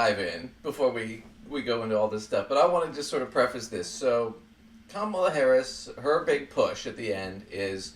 dive in before we go into all this stuff, but I want to just sort of preface this. So, Kamala Harris, her big push at the end is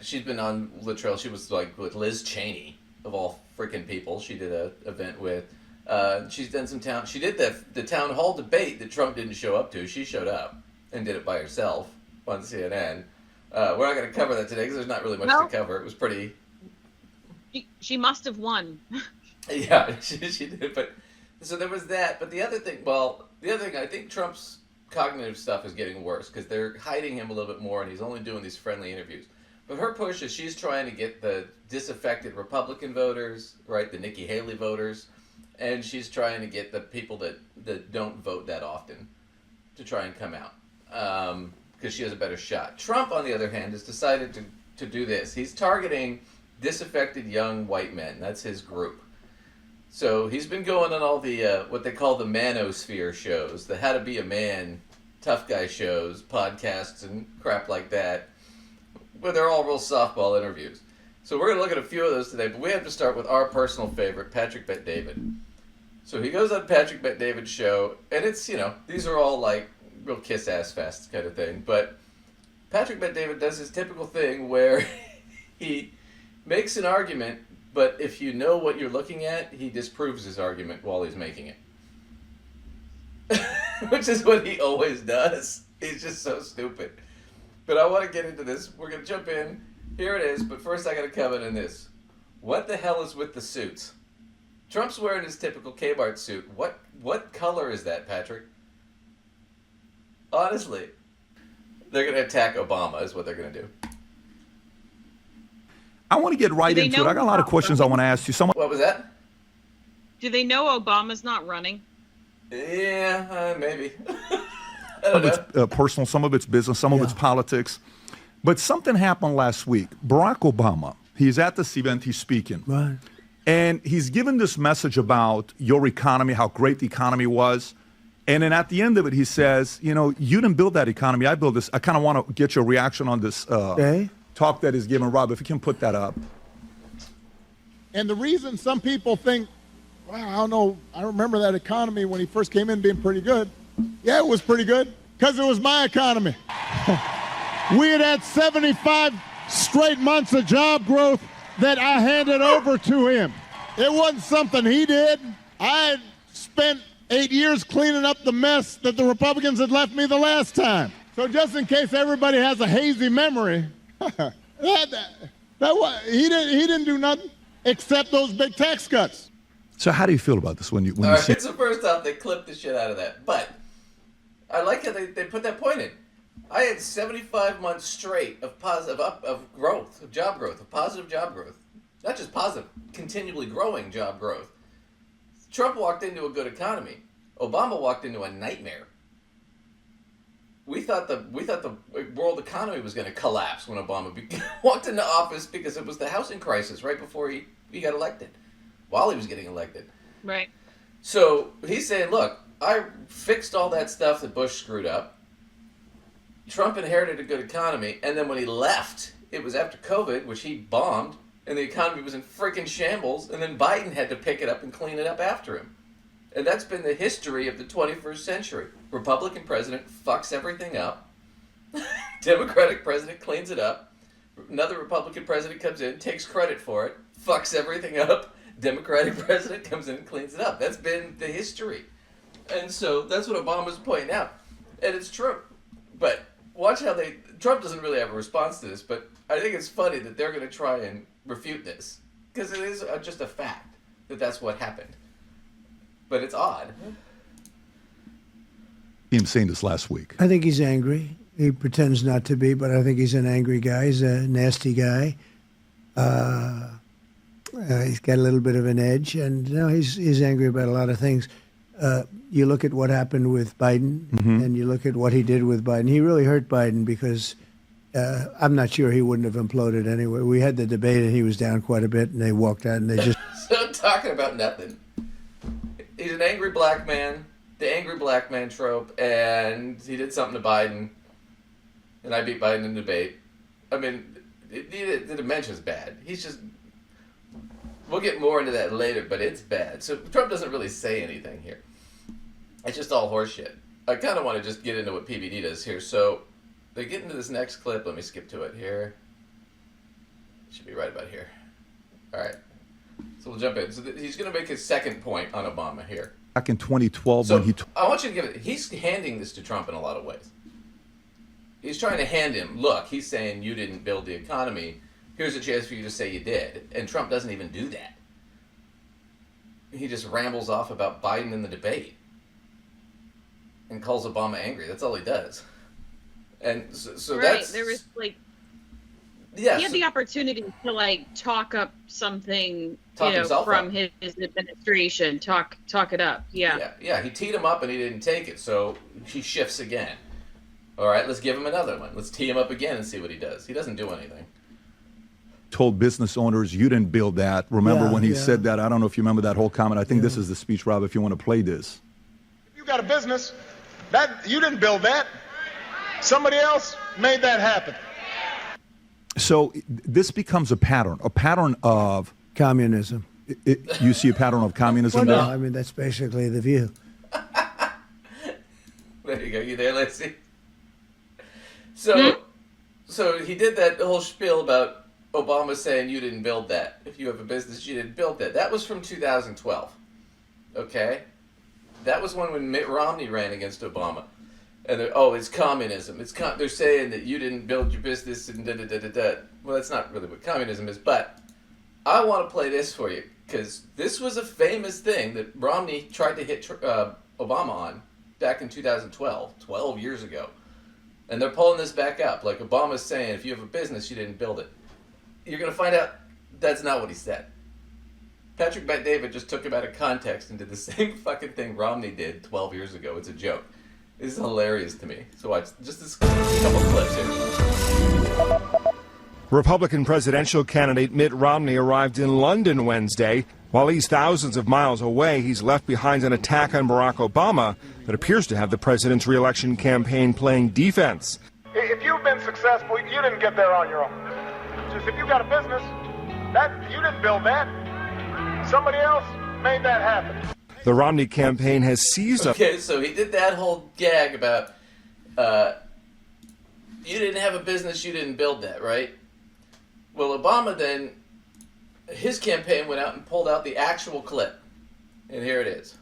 she's been on Luttrell. She was like with Liz Cheney of all freaking people. She did a event with. She's done some town. She did the town hall debate that Trump didn't show up to. She showed up and did it by herself on CNN. We're not going to cover that today because there's not really much to cover. It was pretty. She must have won. Yeah, she did. But so there was that. But the other thing, I think Trump's cognitive stuff is getting worse because they're hiding him a little bit more, and he's only doing these friendly interviews. But her push is she's trying to get the disaffected Republican voters, right, the Nikki Haley voters, and she's trying to get the people that don't vote that often to try and come out because she has a better shot. Trump, on the other hand, has decided to do this. He's targeting disaffected young white men. That's his group. So he's been going on all the what they call the manosphere shows, the how to be a man, tough guy shows, podcasts, and crap like that. But they're all real softball interviews. So we're going to look at a few of those today, but we have to start with our personal favorite, Patrick Bet-David. So he goes on Patrick Bet-David's show, and it's, these are all like real kiss-ass fest kind of thing. But Patrick Bet-David does his typical thing where he makes an argument, but if you know what you're looking at, he disproves his argument while he's making it. Which is what he always does. He's just so stupid. But I want to get into this. We're going to jump in. Here it is, but first I got to comment on this. What the hell is with the suits? Trump's wearing his typical Kmart suit. What color is that, Patrick? Honestly. They're going to attack Obama is what they're going to do. I want to get right into it. I got a lot of questions I want to ask you. What was that? Do they know Obama's not running? Yeah, maybe. Some of it's personal, some of it's business, some of it's politics. But something happened last week. Barack Obama, he's at this event, he's speaking. Right. And he's given this message about your economy, how great the economy was. And then at the end of it, he says, you didn't build that economy, I built this. I kind of want to get your reaction on this talk that he's given. Rob, if you can put that up. And the reason some people think, well, I don't know, I remember that economy when he first came in being pretty good. Yeah, it was pretty good, because it was my economy. We had 75 straight months of job growth that I handed over to him. It wasn't something he did. I had spent 8 years cleaning up the mess that the Republicans had left me the last time. So just in case everybody has a hazy memory, he didn't do nothing except those big tax cuts. So how do you feel about this when you All right, see? so first off, they clipped the shit out of that. But I like how they put that point in. I had 75 months straight of positive growth, of job growth, of positive job growth. Not just positive, continually growing job growth. Trump walked into a good economy. Obama walked into a nightmare. We thought the world economy was going to collapse when Obama walked into office because it was the housing crisis right before he got elected, while he was getting elected. Right. So he's saying, look, I fixed all that stuff that Bush screwed up. Trump inherited a good economy, and then when he left, it was after COVID, which he bombed, and the economy was in freaking shambles, and then Biden had to pick it up and clean it up after him. And that's been the history of the 21st century. Republican president fucks everything up. Democratic president cleans it up. Another Republican president comes in, takes credit for it, fucks everything up. Democratic president comes in and cleans it up. That's been the history. And so that's what Obama's pointing out. And it's true. But watch how Trump doesn't really have a response to this, but I think it's funny that they're going to try and refute this. Because it is just a fact that that's what happened. But it's odd. Him saying this last week. I think he's angry. He pretends not to be, but I think he's an angry guy. He's a nasty guy. He's got a little bit of an edge, and he's angry about a lot of things. You look at what happened with Biden, and you look at what he did with Biden. He really hurt Biden because I'm not sure he wouldn't have imploded anyway. We had the debate, and he was down quite a bit, and they walked out, and they just... So talking about nothing. He's an angry black man, the angry black man trope, and he did something to Biden, and I beat Biden in the debate. I mean, the dementia's bad. He's just... We'll get more into that later, but it's bad. So Trump doesn't really say anything here. It's just all horseshit. I kind of want to just get into what PBD does here. So they get into this next clip. Let me skip to it here. Should be right about here. All right. So we'll jump in. So he's going to make his second point on Obama here. Back in 2012 So when he I want you to give it. He's handing this to Trump in a lot of ways. He's trying to hand him, look, he's saying you didn't build the economy. Here's a chance for you to say you did. And Trump doesn't even do that. He just rambles off about Biden in the debate and calls Obama angry. That's all he does. And so Right. that's... There was like yeah, he had so- the opportunity to like talk up something, Talk himself from up. his administration. Talk it up. Yeah. Yeah, he teed him up and he didn't take it, so he shifts again. All right, let's give him another one. Let's tee him up again and see what he does. He doesn't do anything. told business owners, you didn't build that. Remember Yeah, when he yeah. said that? I don't know if you remember that whole comment. I think this is the speech, Rob, if you want to play this. You got a business. That you didn't build that. Somebody else made that happen. So this becomes a pattern of, Communism. you see a pattern of communism Well, no, there? I mean, that's basically the view. There you go. You there, Lacey? So he did that whole spiel about Obama saying you didn't build that. If you have a business, you didn't build that. That was from 2012. Okay? That was when Mitt Romney ran against Obama. And it's communism. They're saying that you didn't build your business and da-da-da-da-da. Well, that's not really what communism is, but I want to play this for you because this was a famous thing that Romney tried to hit Obama on back in 2012, 12 years ago. And they're pulling this back up. Like Obama's saying, if you have a business, you didn't build it. You're going to find out that's not what he said. Patrick Bet-David just took him out of context and did the same fucking thing Romney did 12 years ago. It's a joke. This is hilarious to me. So watch just this couple clips here. Republican presidential candidate Mitt Romney arrived in London Wednesday. While he's thousands of miles away, he's left behind an attack on Barack Obama that appears to have the president's re-election campaign playing defense. If you've been successful, you didn't get there on your own. Just if you got a business, that you didn't build that. Somebody else made that happen. The Romney campaign has seized Okay, so he did that whole gag about you didn't have a business, you didn't build that, right? Well, Obama then, his campaign went out and pulled out the actual clip. And here it is.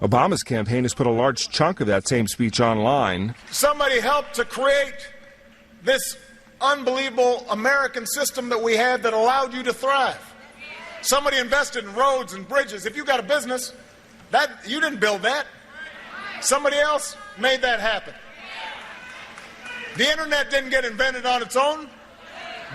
Obama's campaign has put a large chunk of that same speech online. Somebody helped to create this unbelievable American system that we had that allowed you to thrive. Somebody invested in roads and bridges. If you got a business, that you didn't build that. Somebody else made that happen. The internet didn't get invented on its own.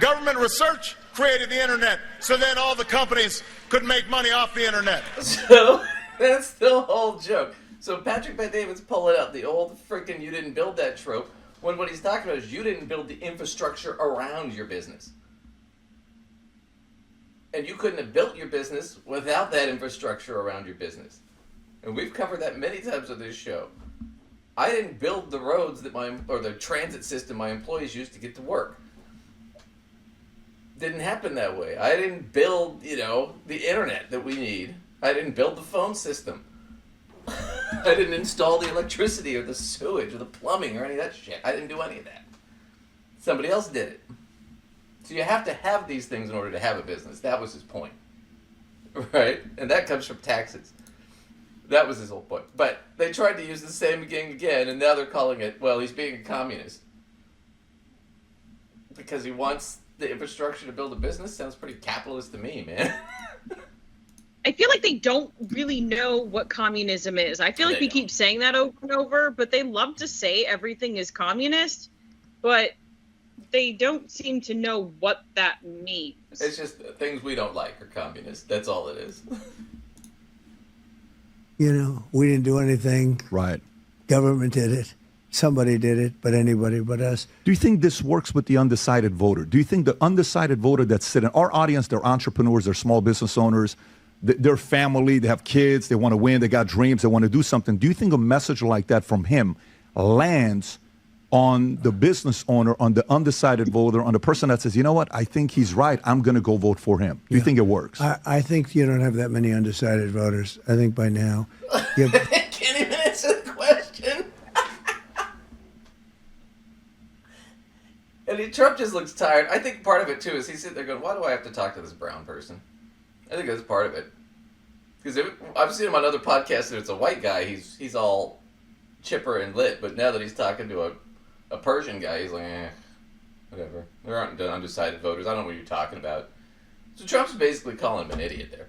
Government research created the internet, so then all the companies could make money off the internet. So that's the whole joke. So Patrick Bet-David's pulling out the old freaking you didn't build that trope when what he's talking about is you didn't build the infrastructure around your business. And you couldn't have built your business without that infrastructure around your business. And we've covered that many times on this show. I didn't build the roads that or the transit system my employees used to get to work. Didn't happen that way. I didn't build, the internet that we need. I didn't build the phone system. I didn't install the electricity or the sewage or the plumbing or any of that shit. I didn't do any of that. Somebody else did it. So you have to have these things in order to have a business. That was his point. Right? And that comes from taxes. That was his whole point. But they tried to use the same thing again, and now they're calling it, well, he's being a communist. Because he wants the infrastructure to build a business? Sounds pretty capitalist to me, man. I feel like they don't really know what communism is. I feel like we keep saying that over and over, but they love to say everything is communist, but they don't seem to know what that means. It's just things we don't like are communist. That's all it is. We didn't do anything. Right. Government did it. Somebody did it, but anybody but us. Do you think this works with the undecided voter? Do you think the undecided voter that's sitting, our audience, they're entrepreneurs, they're small business owners, they're family, they have kids, they want to win, they got dreams, they want to do something. Do you think a message like that from him lands on the business owner, on the undecided voter, on the person that says, you know what, I think he's right. I'm going to go vote for him. Do you think it works? I think you don't have that many undecided voters. I think by now. You have, Can't even answer the question. And Trump just looks tired. I think part of it, too, is he's sitting there going, why do I have to talk to this brown person? I think that's part of it. Because I've seen him on other podcasts that it's a white guy. He's all chipper and lit. But now that he's talking to a Persian guy, he's like, whatever. There aren't undecided voters. I don't know what you're talking about. So Trump's basically calling him an idiot there.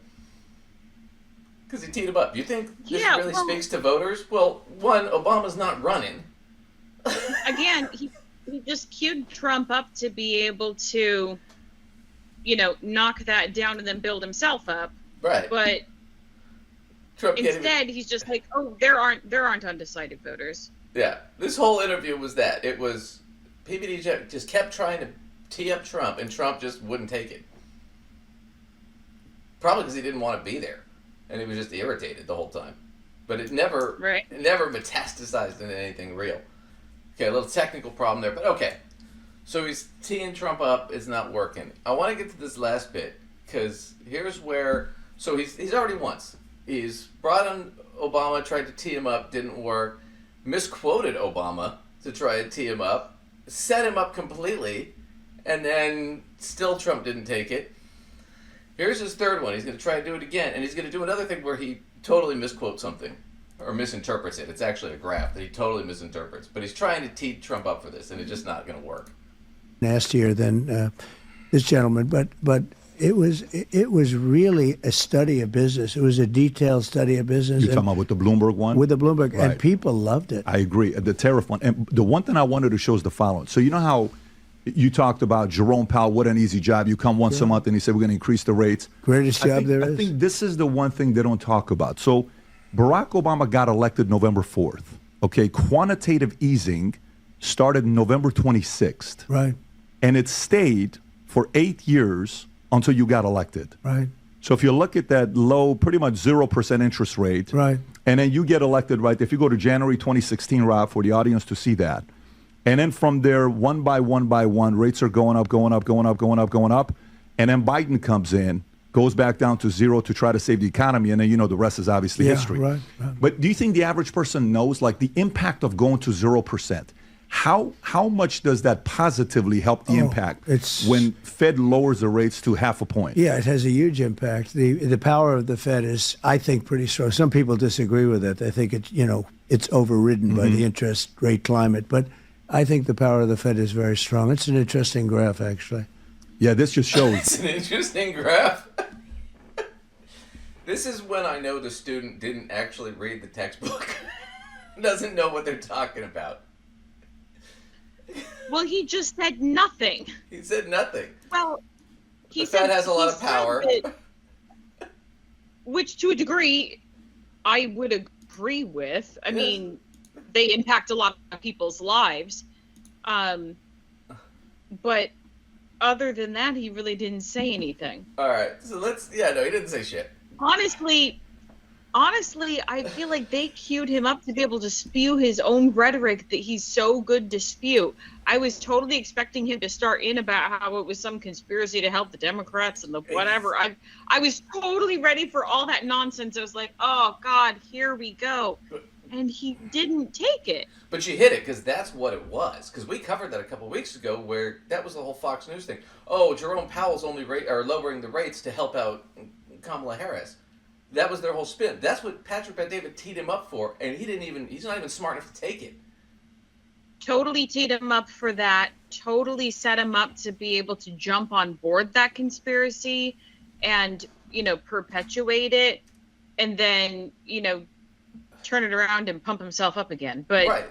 Because he teed him up. Do you think this really speaks to voters? Well, one, Obama's not running. Again, he just queued Trump up to be able to, knock that down and then build himself up. Right. But Trump instead, he's just like, oh, there aren't undecided voters. Yeah, this whole interview was that. It was PBD just kept trying to tee up Trump, and Trump just wouldn't take it. Probably because he didn't want to be there, and he was just irritated the whole time. But it never metastasized into anything real. Okay, a little technical problem there, but okay. So he's teeing Trump up. It's not working. I want to get to this last bit because here's where. So he's already once. He's brought on Obama, tried to tee him up, didn't work. Misquoted Obama to try and tee him up, set him up completely, and then still Trump didn't take it. Here's his third one. He's going to try and do it again, and he's going to do another thing where he totally misquotes something or misinterprets it. It's actually a graph that he totally misinterprets, but he's trying to tee Trump up for this, and it's just not going to work. Nastier than this gentleman, but it was really a study of business. It was a detailed study of business. You're talking about with the Bloomberg one? With the Bloomberg, Right. and people loved it. I agree. The tariff one. And the one thing I wanted to show is the following. So you know how you talked about Jerome Powell, what an easy job. You come once a month and he said, we're going to increase the rates. Greatest job there is. I think this is the one thing they don't talk about. So Barack Obama got elected November 4th. Okay, quantitative easing started November 26th. Right. And it stayed for 8 years until you got elected. Right. So if you look at that low, pretty much 0% interest rate, Right. and then you get elected, right? If you go to January 2016, Rob, for the audience to see that, and then from there, one by one, rates are going up, going up, going up, going up, going up, and then Biden comes in, goes back down to zero to try to save the economy, and then the rest is obviously history. Right. But do you think the average person knows, like, the impact of going to 0%? How much does that positively help the impact when Fed lowers the rates to 0.5 point? Yeah, it has a huge impact. The power of the Fed is, I think, pretty strong. Some people disagree with it. They think it's overridden by the interest rate climate. But I think the power of the Fed is very strong. It's an interesting graph, actually. Yeah, this just shows. It's an interesting graph. This is when I know the student didn't actually read the textbook. Doesn't know what they're talking about. Well, he just said nothing. He said nothing. Well, The Fed has a lot of power. Which, to a degree, I would agree with. I mean, they impact a lot of people's lives. But other than that, he really didn't say anything. All right. So he didn't say shit. Honestly, I feel like they queued him up to be able to spew his own rhetoric that he's so good to spew. I was totally expecting him to start in about how it was some conspiracy to help the Democrats and the whatever. I was totally ready for all that nonsense. I was like, oh, God, here we go. And he didn't take it. But you hit it because that's what it was. Because we covered that a couple weeks ago where that was the whole Fox News thing. Oh, Jerome Powell's only lowering the rates to help out Kamala Harris. That was their whole spin. That's what Patrick Bet-David teed him up for, and he's not even smart enough to take it. Totally teed him up for that. Totally set him up to be able to jump on board that conspiracy and, perpetuate it and then, turn it around and pump himself up again. But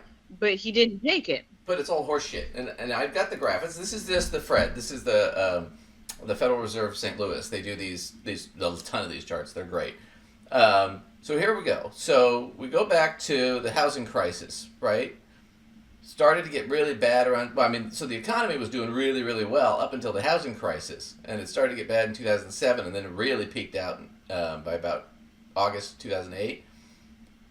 he didn't take it. But it's all horseshit. And I've got the graphics. This is the Fred. This is the Federal Reserve of St. Louis. They do a ton of these charts. They're great. So here we go. So we go back to the housing crisis, right? Started to get really bad so the economy was doing really, really well up until the housing crisis. And it started to get bad in 2007, and then it really peaked out by about August 2008.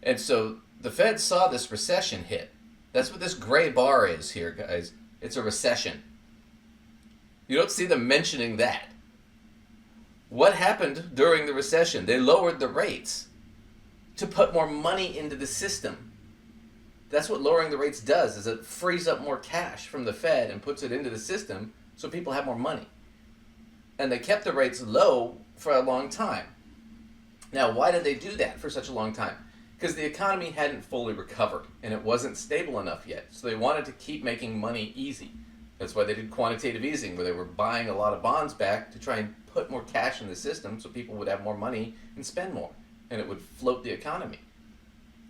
And so the Fed saw this recession hit, That's what this gray bar is here, guys. It's a recession. You don't see them mentioning that. What happened during the recession? They lowered the rates to put more money into the system. That's what lowering the rates does, is it frees up more cash from the Fed and puts it into the system so people have more money. And they kept the rates low for a long time. Now, why did they do that for such a long time? Because the economy hadn't fully recovered and it wasn't stable enough yet. So they wanted to keep making money easy. That's why they did quantitative easing, where they were buying a lot of bonds back to try and put more cash in the system so people would have more money and spend more. And it would float the economy.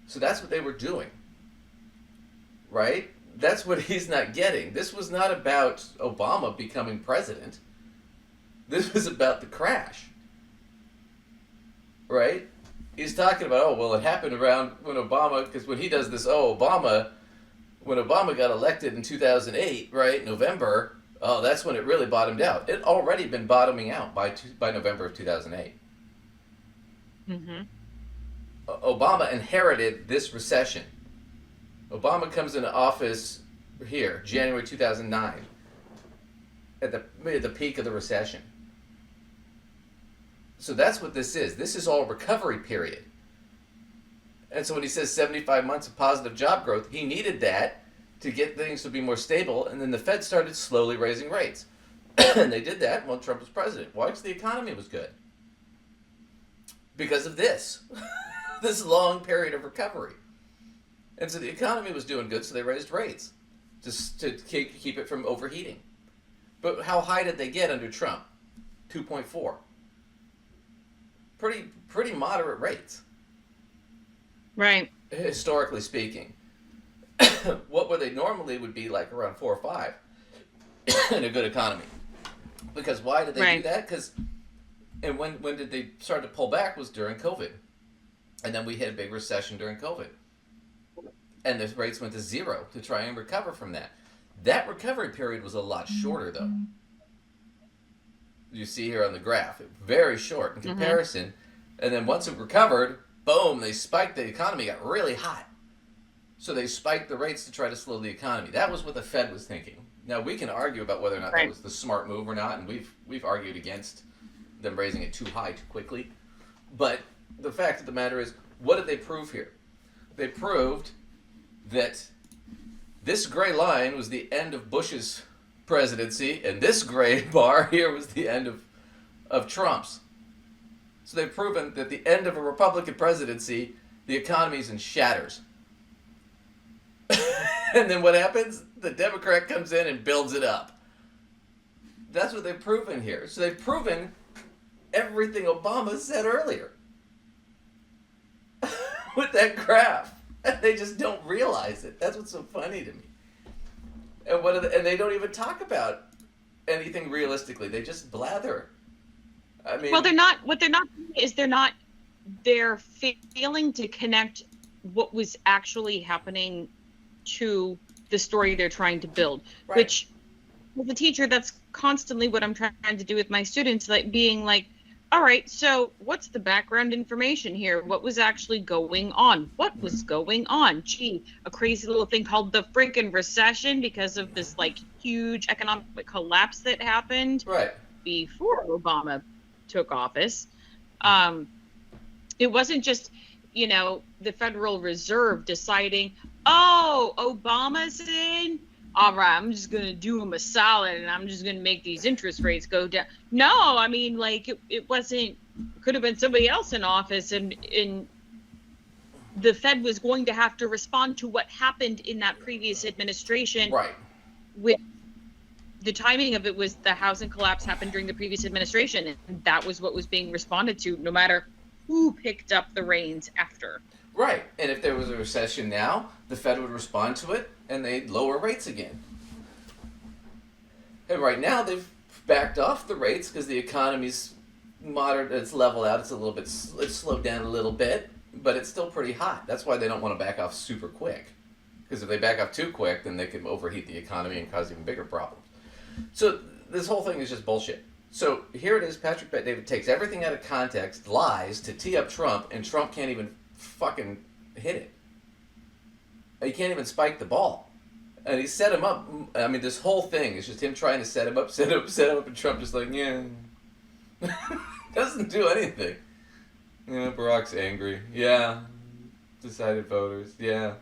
So that's what they were doing. Right? That's what he's not getting. This was not about Obama becoming president. This was about the crash. Right? He's talking about, oh, well, it happened around when Obama, because when he does this, when Obama got elected in 2008, right, November, that's when it really bottomed out. It already been bottoming out by November of 2008. Mm-hmm. Obama inherited this recession. Obama comes into office here, January 2009, at the peak of the recession. So that's what this is. This is all recovery period. And so when he says 75 months of positive job growth, he needed that to get things to be more stable, and then the Fed started slowly raising rates. And they did that while Trump was president. Why? Because the economy was good. Because of this. This long period of recovery. And so the economy was doing good, so they raised rates just to keep it from overheating. But how high did they get under Trump? 2.4. Pretty moderate rates. Right. Historically speaking. What would they normally would be like around 4 or 5 in a good economy. Because why did they do that? And when did they start to pull back was during COVID. And then we had a big recession during COVID. And the rates went to 0 to try and recover from that. That recovery period was a lot shorter, though. You see here on the graph, very short in comparison. Mm-hmm. And then once it recovered, boom, they spiked. The economy got really hot. So they spiked the rates to try to slow the economy. That was what the Fed was thinking. Now, we can argue about whether or not that was the smart move or not, and we've argued against them raising it too high too quickly. But the fact of the matter is, what did they prove here? They proved that this gray line was the end of Bush's presidency, and this gray bar here was the end of Trump's. So they've proven that the end of a Republican presidency, the economy's in shatters. And then what happens? The Democrat comes in and builds it up. That's what they've proven here. So they've proven everything Obama said earlier. With that graph. They just don't realize it. That's what's so funny to me. And and they don't even talk about anything realistically. They just blather. I mean, well, they're failing to connect what was actually happening to the story they're trying to build. Right. Which, as a teacher, that's constantly what I'm trying to do with my students, like being like, all right, so what's the background information here? What was actually going on? What was going on? Gee, a crazy little thing called the freaking recession because of this like huge economic collapse that happened before Obama took office. It wasn't just, the Federal Reserve deciding, oh, Obama's in? All right, I'm just going to do him a solid and I'm just going to make these interest rates go down. No, I mean, like, it wasn't, could have been somebody else in office, and the Fed was going to have to respond to what happened in that previous administration. Right. With the timing of it was the housing collapse happened during the previous administration, and that was what was being responded to, no matter who picked up the reins after. Right. And if there was a recession now, the Fed would respond to it and they'd lower rates again. And right now they've backed off the rates because the economy's moderate, it's leveled out, it's slowed down a little bit, but it's still pretty hot. That's why they don't want to back off super quick. Because if they back off too quick, then they can overheat the economy and cause even bigger problems. So this whole thing is just bullshit. So here it is, Patrick Bet-David takes everything out of context, lies to tee up Trump, and Trump can't even fucking hit it. he can't even spike the ball. And he set him up. I mean, this whole thing is just him trying to set him up, and Trump just like, yeah. Doesn't do anything. Barack's angry. Yeah. Decided voters. Yeah.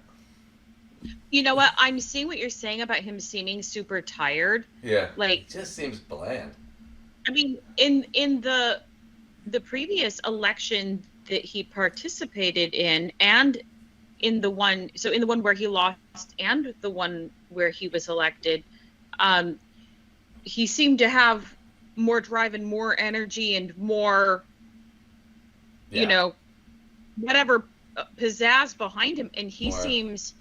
You know what? I'm seeing what you're saying about him seeming super tired. Yeah. Like, it just seems bland. I mean, in the previous election that he participated in, and in the one where he lost and the one where he was elected, he seemed to have more drive and more energy and more, whatever pizzazz behind him. And he seems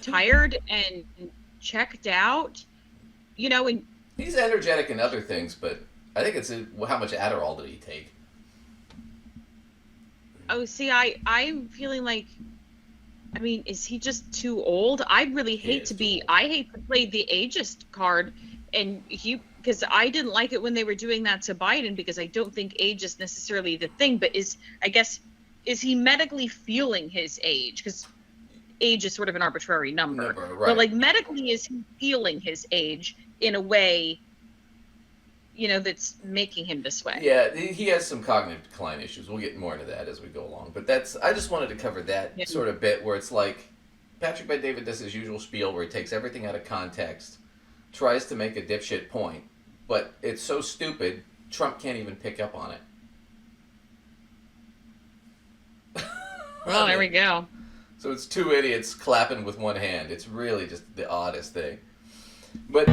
tired and checked out, and he's energetic in other things, but I think it's how much Adderall did he take? Oh, see, I'm feeling like, I mean, is he just too old? I really hate to play the ageist card, and because I didn't like it when they were doing that to Biden, because I don't think age is necessarily the thing, but is he medically feeling his age? Because age is sort of an arbitrary number. Right. But like, medically, is he feeling his age in a way, that's making him this way? Yeah, he has some cognitive decline issues. We'll get more into that as we go along. But I just wanted to cover that sort of bit where it's like Patrick Bet-David does his usual spiel where he takes everything out of context, tries to make a dipshit point, but it's so stupid, Trump can't even pick up on it. Well, there we go. So it's two idiots clapping with one hand. It's really just the oddest thing. But